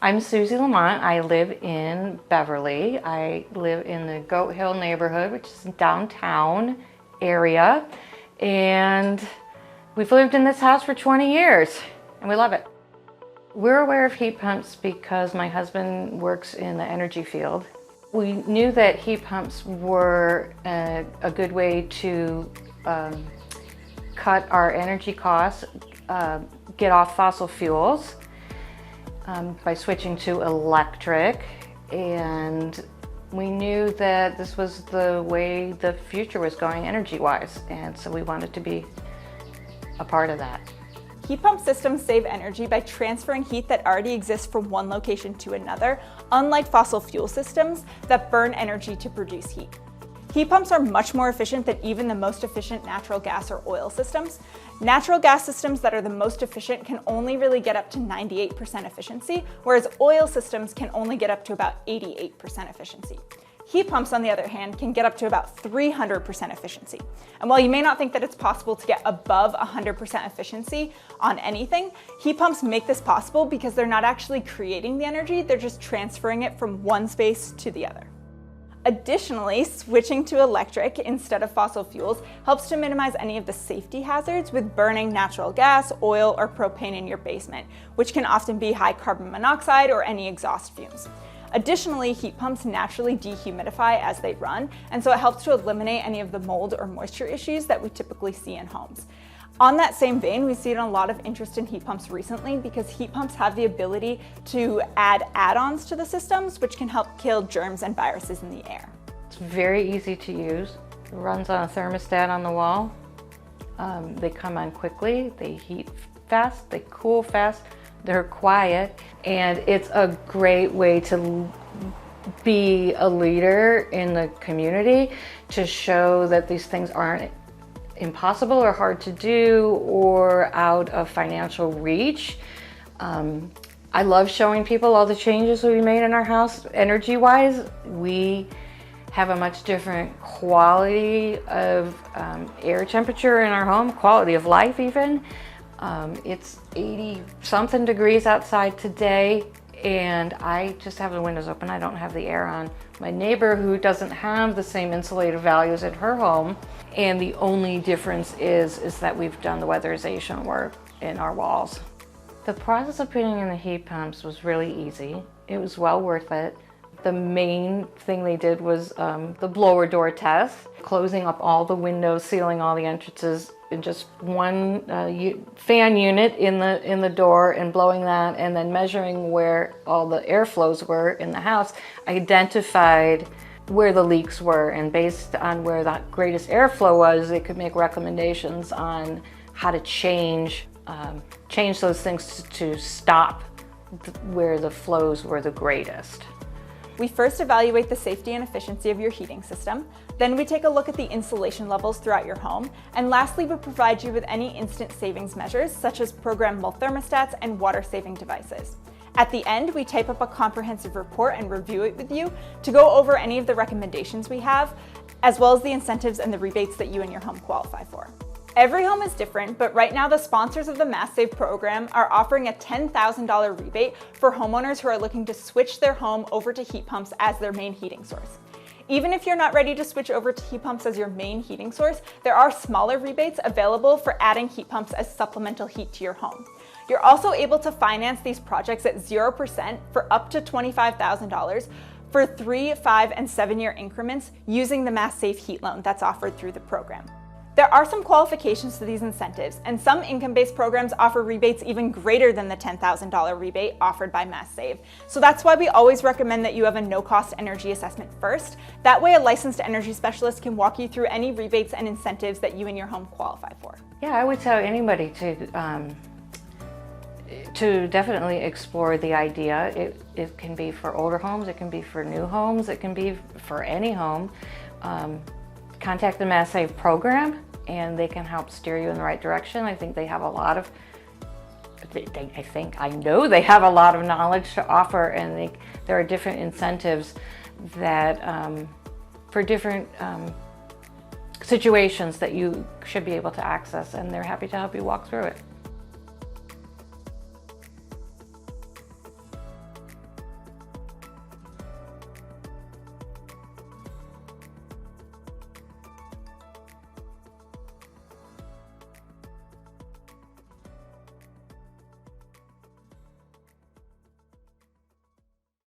I'm Susie Lamont. I live in Beverly. I live in the Goat Hill neighborhood, which is downtown area. And we've lived in this house for 20 years and we love it. We're aware of heat pumps because my husband works in the energy field. We knew that heat pumps were a good way to cut our energy costs, get off fossil fuels by switching to electric, and we knew that this was the way the future was going energy-wise, and so we wanted to be a part of that. Heat pump systems save energy by transferring heat that already exists from one location to another, unlike fossil fuel systems that burn energy to produce heat. Heat pumps are much more efficient than even the most efficient natural gas or oil systems. Natural gas systems that are the most efficient can only really get up to 98% efficiency, whereas oil systems can only get up to about 88% efficiency. Heat pumps, on the other hand, can get up to about 300% efficiency. And while you may not think that it's possible to get above 100% efficiency on anything, heat pumps make this possible because they're not actually creating the energy, they're just transferring it from one space to the other. Additionally, switching to electric instead of fossil fuels helps to minimize any of the safety hazards with burning natural gas, oil, or propane in your basement, which can often be high carbon monoxide or any exhaust fumes. Additionally, heat pumps naturally dehumidify as they run, and so it helps to eliminate any of the mold or moisture issues that we typically see in homes. On that same vein, we've seen a lot of interest in heat pumps recently because heat pumps have the ability to add add-ons to the systems, which can help kill germs and viruses in the air. It's very easy to use. It runs on a thermostat on the wall. They come on quickly, they heat fast, they cool fast, they're quiet, and it's a great way to be a leader in the community, to show that these things aren't impossible or hard to do or out of financial reach. I love showing people all the changes we made in our house energy-wise. We have a much different quality of air temperature in our home, quality of life even. It's 80-something degrees outside today, and I just have the windows open. I don't have the air on. My neighbor, who doesn't have the same insulative values at her home, and the only difference is that we've done the weatherization work in our walls. The process of putting in the heat pumps was really easy. It was well worth it. The main thing they did was the blower door test, closing up all the windows, sealing all the entrances in just one fan unit in the door and blowing that, and then measuring where all the airflows were in the house, identified where the leaks were, and based on where the greatest airflow was, they could make recommendations on how to change those things to stop where the flows were the greatest. We first evaluate the safety and efficiency of your heating system. Then we take a look at the insulation levels throughout your home. And lastly, we provide you with any instant savings measures, such as programmable thermostats and water-saving devices. At the end, we type up a comprehensive report and review it with you to go over any of the recommendations we have, as well as the incentives and the rebates that you and your home qualify for. Every home is different, but right now the sponsors of the Mass Save program are offering a $10,000 rebate for homeowners who are looking to switch their home over to heat pumps as their main heating source. Even if you're not ready to switch over to heat pumps as your main heating source, there are smaller rebates available for adding heat pumps as supplemental heat to your home. You're also able to finance these projects at 0% for up to $25,000 for 3, 5, and 7-year increments using the Mass Save Heat Loan that's offered through the program. There are some qualifications to these incentives, and some income-based programs offer rebates even greater than the $10,000 rebate offered by Mass Save. So that's why we always recommend that you have a no-cost energy assessment first. That way a licensed energy specialist can walk you through any rebates and incentives that you and your home qualify for. Yeah, I would tell anybody to definitely explore the idea. It can be for older homes, it can be for new homes, it can be for any home. Contact the Mass Save program and they can help steer you in the right direction. I think they have a lot of, I know they have a lot of knowledge to offer, and there are different incentives that for different situations that you should be able to access, and they're happy to help you walk through it.